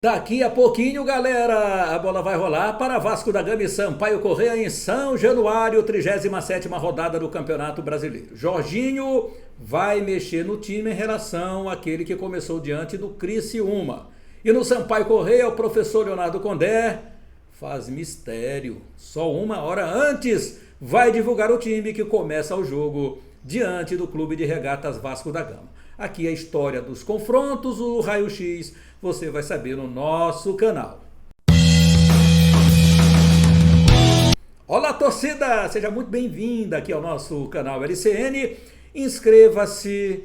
Daqui a pouquinho, galera, a bola vai rolar para Vasco da Gama e Sampaio Corrêa em São Januário, 37ª rodada do Campeonato Brasileiro. Jorginho vai mexer no time em relação àquele que começou diante do Criciúma. E no Sampaio Corrêa, o professor Leonardo Condé faz mistério. Só uma hora antes vai divulgar o time que começa o jogo diante do Clube de Regatas Vasco da Gama. Aqui a história dos confrontos, o raio-x, você vai saber no nosso canal. Olá, torcida! Seja muito bem-vinda aqui ao nosso canal LCN. Inscreva-se,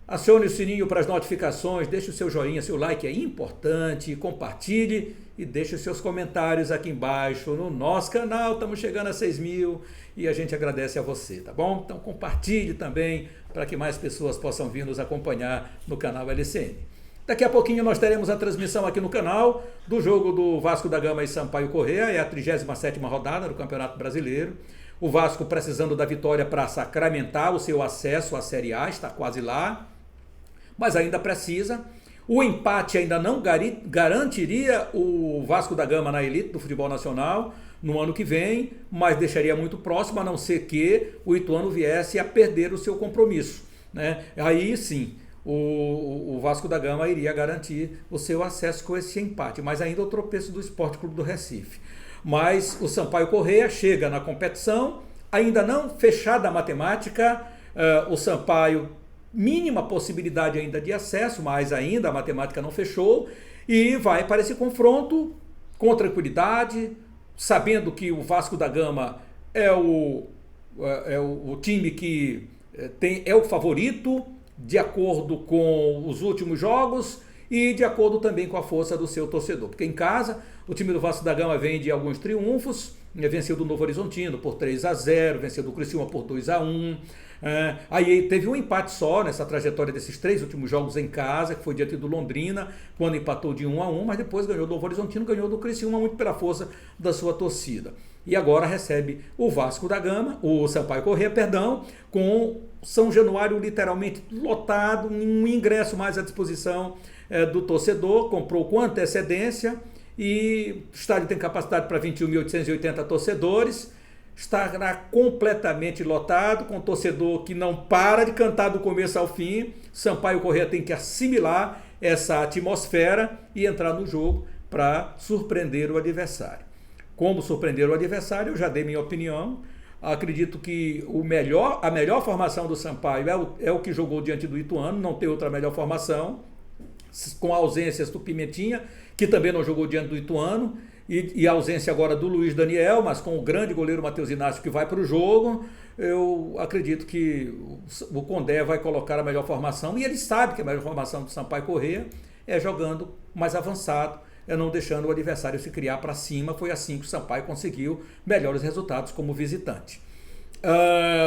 acione o sininho para as notificações, deixe o seu joinha, seu like é importante, compartilhe e deixe os seus comentários aqui embaixo no nosso canal. Estamos chegando a 6 mil e a gente agradece a você, tá bom? Então compartilhe também para que mais pessoas possam vir nos acompanhar no canal LCN. Daqui a pouquinho nós teremos a transmissão aqui no canal do jogo do Vasco da Gama e Sampaio Corrêa, é a 37ª rodada do Campeonato Brasileiro. O Vasco precisando da vitória para sacramentar o seu acesso à Série A, está quase lá, mas ainda precisa. O empate ainda não garantiria o Vasco da Gama na elite do futebol nacional no ano que vem, mas deixaria muito próximo, a não ser que o Ituano viesse a perder o seu compromisso, né? Aí sim, o Vasco da Gama iria garantir o seu acesso com esse empate, mas ainda o tropeço do Sport Clube do Recife. Mas o Sampaio Corrêa chega na competição, ainda não fechada a matemática, o Sampaio mínima possibilidade ainda de acesso, mas ainda a matemática não fechou, e vai para esse confronto com tranquilidade, sabendo que o Vasco da Gama é o time que é o favorito, de acordo com os últimos jogos e de acordo também com a força do seu torcedor. Porque em casa, o time do Vasco da Gama vem de alguns triunfos, venceu do Novo Horizontino por 3-0, venceu do Criciúma por 2-1, aí teve um empate só nessa trajetória desses 3 últimos jogos em casa, que foi diante do Londrina, quando empatou de 1-1, mas depois ganhou do Novo Horizontino, ganhou do Criciúma muito pela força da sua torcida. E agora recebe o Vasco da Gama, o Sampaio Corrêa, perdão, com São Januário literalmente lotado, um ingresso mais à disposição do torcedor, comprou com antecedência e o estádio tem capacidade para 21.880 torcedores, estará completamente lotado, com torcedor que não para de cantar do começo ao fim. Sampaio Corrêa tem que assimilar essa atmosfera e entrar no jogo para surpreender o adversário. Como surpreender o adversário, eu já dei minha opinião. Acredito que a melhor formação do Sampaio é o que jogou diante do Ituano, não tem outra melhor formação, com ausências do Pimentinha, que também não jogou diante do Ituano, e a ausência agora do Luiz Daniel, mas com o grande goleiro Matheus Inácio que vai para o jogo. Eu acredito que o Condé vai colocar a melhor formação, e ele sabe que a melhor formação do Sampaio Corrêa é jogando mais avançado, não deixando o adversário se criar para cima. Foi assim que o Sampaio conseguiu melhores resultados como visitante.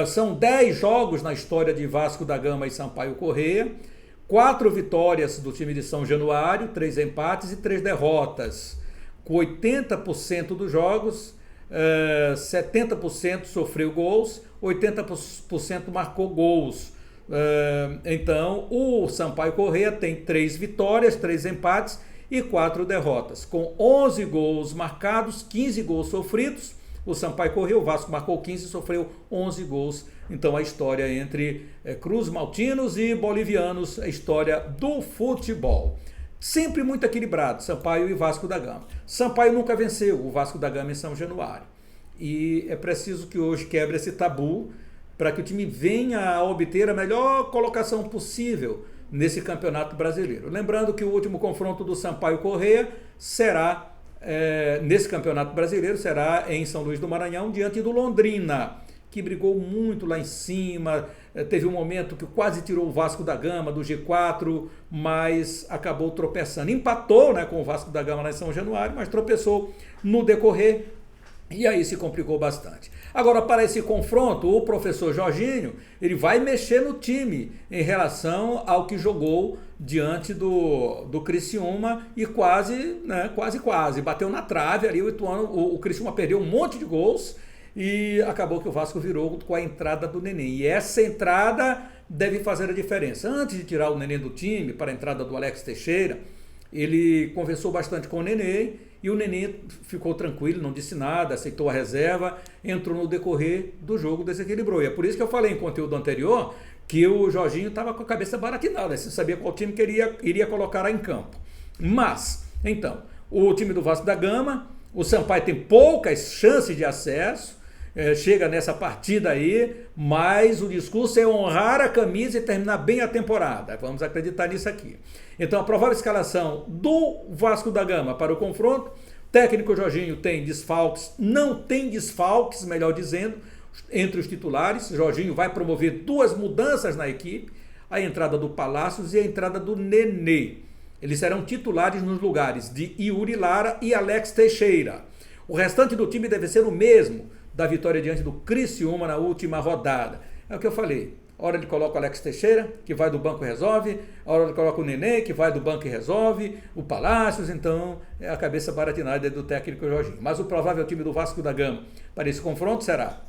São 10 jogos na história de Vasco da Gama e Sampaio Corrêa, 4 vitórias do time de São Januário, 3 empates e 3 derrotas. Com 80% dos jogos, 70% sofreu gols, 80% marcou gols. Então, o Sampaio Corrêa tem 3 vitórias, 3 empates e 4 derrotas, com 11 gols marcados, 15 gols sofridos. O Sampaio Corrêa, o Vasco marcou 15 e sofreu 11 gols. Então a história entre Cruz Maltinos e bolivianos, a história do futebol. Sempre muito equilibrado, Sampaio e Vasco da Gama. Sampaio nunca venceu o Vasco da Gama em São Januário. E é preciso que hoje quebre esse tabu para que o time venha a obter a melhor colocação possível nesse Campeonato Brasileiro. Lembrando que o último confronto do Sampaio Corrêa será, nesse Campeonato Brasileiro, será em São Luís do Maranhão, diante do Londrina, que brigou muito lá em cima, teve um momento que quase tirou o Vasco da Gama do G4, mas acabou tropeçando. Empatou, né, com o Vasco da Gama lá em São Januário, mas tropeçou no decorrer, e aí se complicou bastante. Agora, para esse confronto, o professor Jorginho, ele vai mexer no time em relação ao que jogou diante do Criciúma e quase, bateu na trave ali. O Criciúma perdeu um monte de gols e acabou que o Vasco virou com a entrada do Neném. E essa entrada deve fazer a diferença. Antes de tirar o Neném do time para a entrada do Alex Teixeira, ele conversou bastante com o Nenê e o Nenê ficou tranquilo, não disse nada, aceitou a reserva, entrou no decorrer do jogo, desequilibrou. E é por isso que eu falei em conteúdo anterior que o Jorginho estava com a cabeça baratinada, sem saber qual time que ele iria colocar em campo. Mas, então, o time do Vasco da Gama, o Sampaio tem poucas chances de acesso, chega nessa partida aí, mas o discurso é honrar a camisa e terminar bem a temporada. Vamos acreditar nisso aqui. Então, a provável escalação do Vasco da Gama para o confronto: técnico Jorginho tem desfalques, não tem desfalques, melhor dizendo, entre os titulares. Jorginho vai promover 2 mudanças na equipe, a entrada do Palácios e a entrada do Nenê. Eles serão titulares nos lugares de Yuri Lara e Alex Teixeira. O restante do time deve ser o mesmo da vitória diante do Criciúma na última rodada. É o que eu falei. A hora ele coloca o Alex Teixeira, que vai do banco e resolve. A hora ele coloca o Nenê, que vai do banco e resolve. O Palácios, então, é a cabeça baratinada do técnico Jorginho. Mas o provável time do Vasco da Gama para esse confronto será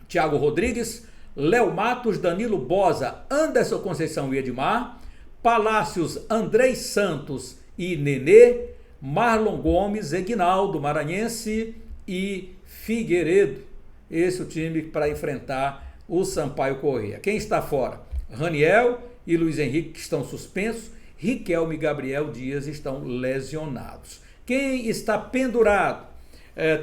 Thiago Rodrigues, Léo Matos, Danilo Bosa, Anderson Conceição e Edmar, Palácios, Andrei Santos e Nenê, Marlon Gomes, Eguinaldo, Maranhense e Figueiredo. Esse é o time para enfrentar o Sampaio Corrêa. Quem está fora? Raniel e Luiz Henrique, que estão suspensos. Riquelme e Gabriel Dias estão lesionados. Quem está pendurado?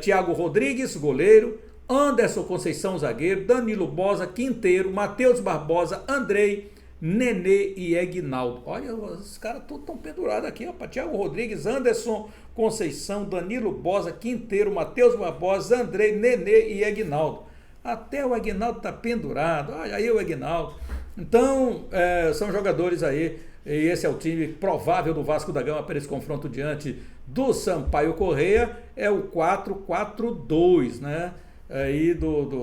Thiago Rodrigues, goleiro. Anderson Conceição, zagueiro. Danilo Bosa, quinteiro. Matheus Barbosa, Andrei, Nenê e Eguinaldo. Olha, os caras todos estão pendurados aqui, ó. Thiago Rodrigues, Anderson Conceição, Danilo Bosa, quinteiro, Matheus Barbosa, Andrei, Nenê e Eguinaldo. Até o Eguinaldo está pendurado. Olha aí o Eguinaldo. Então, são jogadores aí. E esse é o time provável do Vasco da Gama para esse confronto diante do Sampaio Corrêa. É o 4-4-2, né? Aí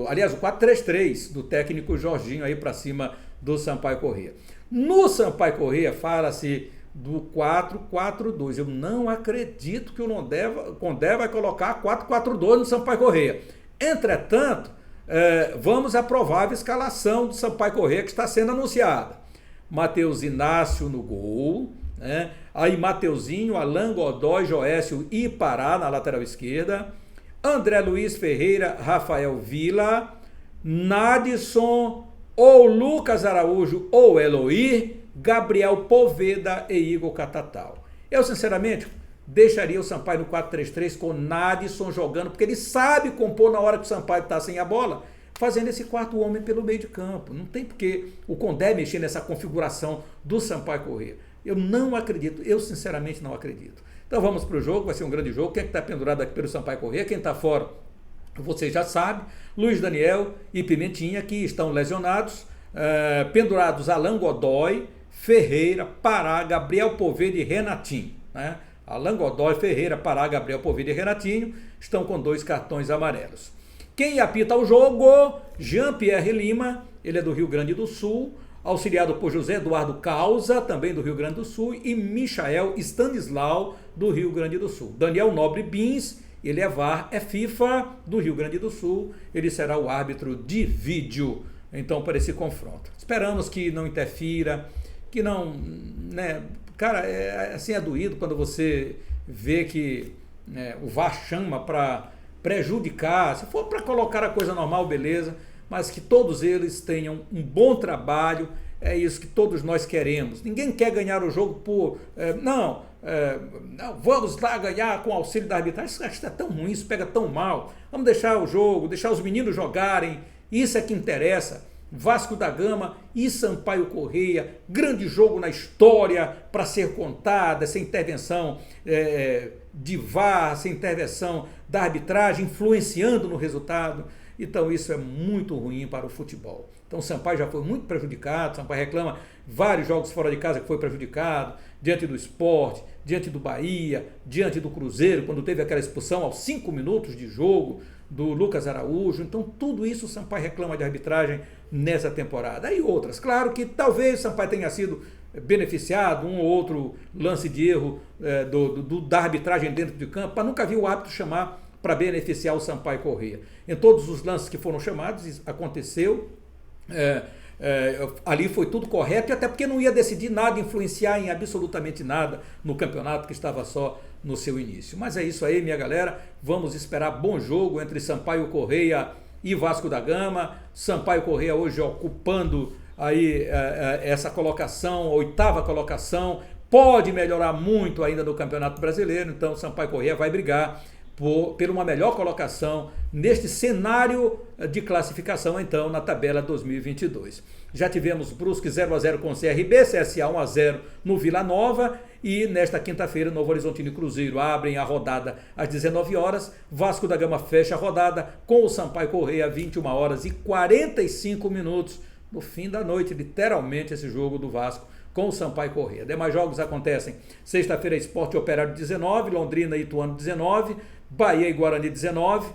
aliás, o 4-3-3 do técnico Jorginho aí para cima do Sampaio Corrêa. No Sampaio Corrêa fala-se do 4-4-2. Eu não acredito que o Condé vai colocar 4-4-2 no Sampaio Corrêa. Entretanto, vamos à provável escalação do Sampaio Corrêa que está sendo anunciada. Matheus Inácio no gol, né? Aí Mateuzinho, Alan Godoy, Joécio e Pará na lateral esquerda. André Luiz Ferreira, Rafael Vila, Nadson, ou Lucas Araújo ou Eloy, Gabriel Poveda e Igor Catatal. Eu, sinceramente, deixaria o Sampaio no 4-3-3 com Nadson jogando, porque ele sabe compor na hora que o Sampaio está sem a bola, fazendo esse quarto homem pelo meio de campo. Não tem porque o Condé mexer nessa configuração do Sampaio Corrêa. Eu não acredito, eu sinceramente não acredito. Então vamos para o jogo, vai ser um grande jogo. Quem é que está pendurado aqui pelo Sampaio Corrêa? Quem está fora, você já sabe. Luiz Daniel e Pimentinha, que estão lesionados. Pendurados Alan Godoy, Ferreira, Pará, Gabriel Poveda e Renatinho, né? Alan Godoy, Ferreira, Pará, Gabriel Poveda e Renatinho estão com 2 cartões amarelos. Quem apita o jogo? Jean-Pierre Lima, ele é do Rio Grande do Sul, auxiliado por José Eduardo Causa, também do Rio Grande do Sul, e Michael Stanislau, do Rio Grande do Sul. Daniel Nobre Bins, ele é VAR, é FIFA do Rio Grande do Sul, ele será o árbitro de vídeo, então, para esse confronto. Esperamos que não interfira, que não, né, cara, assim é doído quando você vê que o VAR chama para prejudicar. Se for para colocar a coisa normal, beleza, mas que todos eles tenham um bom trabalho, é isso que todos nós queremos. Ninguém quer ganhar o jogo por, não, vamos lá ganhar com auxílio da arbitragem. Isso está tão ruim, isso pega tão mal. Vamos deixar o jogo, deixar os meninos jogarem, isso é que interessa. Vasco da Gama e Sampaio Corrêa, grande jogo na história para ser contada, essa intervenção de VAR, essa intervenção da arbitragem influenciando no resultado. Então isso é muito ruim para o futebol. Então o Sampaio já foi muito prejudicado, o Sampaio reclama vários jogos fora de casa que foi prejudicado, diante do Sport, diante do Bahia, diante do Cruzeiro, quando teve aquela expulsão aos 5 minutos de jogo do Lucas Araújo. Então tudo isso o Sampaio reclama de arbitragem nessa temporada. E outras, claro que talvez o Sampaio tenha sido beneficiado, um ou outro lance de erro da arbitragem dentro de campo, mas nunca vi o árbitro chamar para beneficiar o Sampaio Corrêa. Em todos os lances que foram chamados, isso aconteceu. ali foi tudo correto, e até porque não ia decidir nada, influenciar em absolutamente nada no campeonato que estava só no seu início. Mas é isso aí, minha galera, vamos esperar bom jogo entre Sampaio Corrêa e Vasco da Gama. Sampaio Corrêa hoje ocupando aí essa colocação, a 8ª colocação, pode melhorar muito ainda no Campeonato Brasileiro, então Sampaio Corrêa vai brigar por uma melhor colocação neste cenário de classificação, então, na tabela 2022. Já tivemos Brusque 0-0 com o CRB, CSA 1-0 no Vila Nova, e nesta quinta-feira Novo Horizontino e Cruzeiro abrem a rodada às 19 horas, Vasco da Gama fecha a rodada com o Sampaio Corrêa às 21h45, no fim da noite, literalmente, esse jogo do Vasco com o Sampaio Corrêa. Demais jogos acontecem sexta-feira, Sport e Operário 19, Londrina e Ituano 19, Bahia e Guarani 19,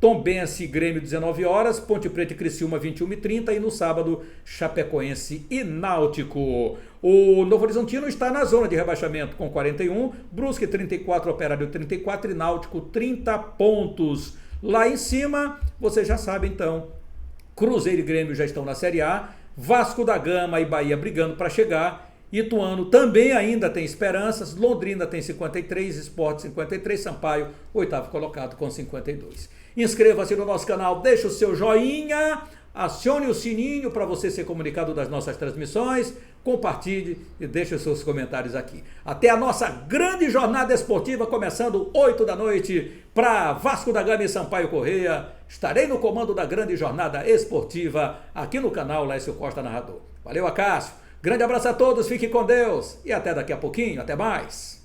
Tombense e Grêmio 19 horas, Ponte Preta e Criciúma 21h30 e no sábado Chapecoense e Náutico. O Novo Horizontino está na zona de rebaixamento com 41, Brusque 34, Operário 34 e Náutico 30 pontos. Lá em cima, você já sabe então, Cruzeiro e Grêmio já estão na Série A, Vasco da Gama e Bahia brigando para chegar, Ituano também ainda tem esperanças, Londrina tem 53, Sport 53, Sampaio, 8º colocado com 52. Inscreva-se no nosso canal, deixe o seu joinha, acione o sininho para você ser comunicado das nossas transmissões, compartilhe e deixe os seus comentários aqui. Até a nossa grande jornada esportiva, começando 8 da noite, para Vasco da Gama e Sampaio Corrêa. Estarei no comando da grande jornada esportiva aqui no canal Lécio Costa Narrador. Valeu, Acácio. Grande abraço a todos, fique com Deus e até daqui a pouquinho, até mais.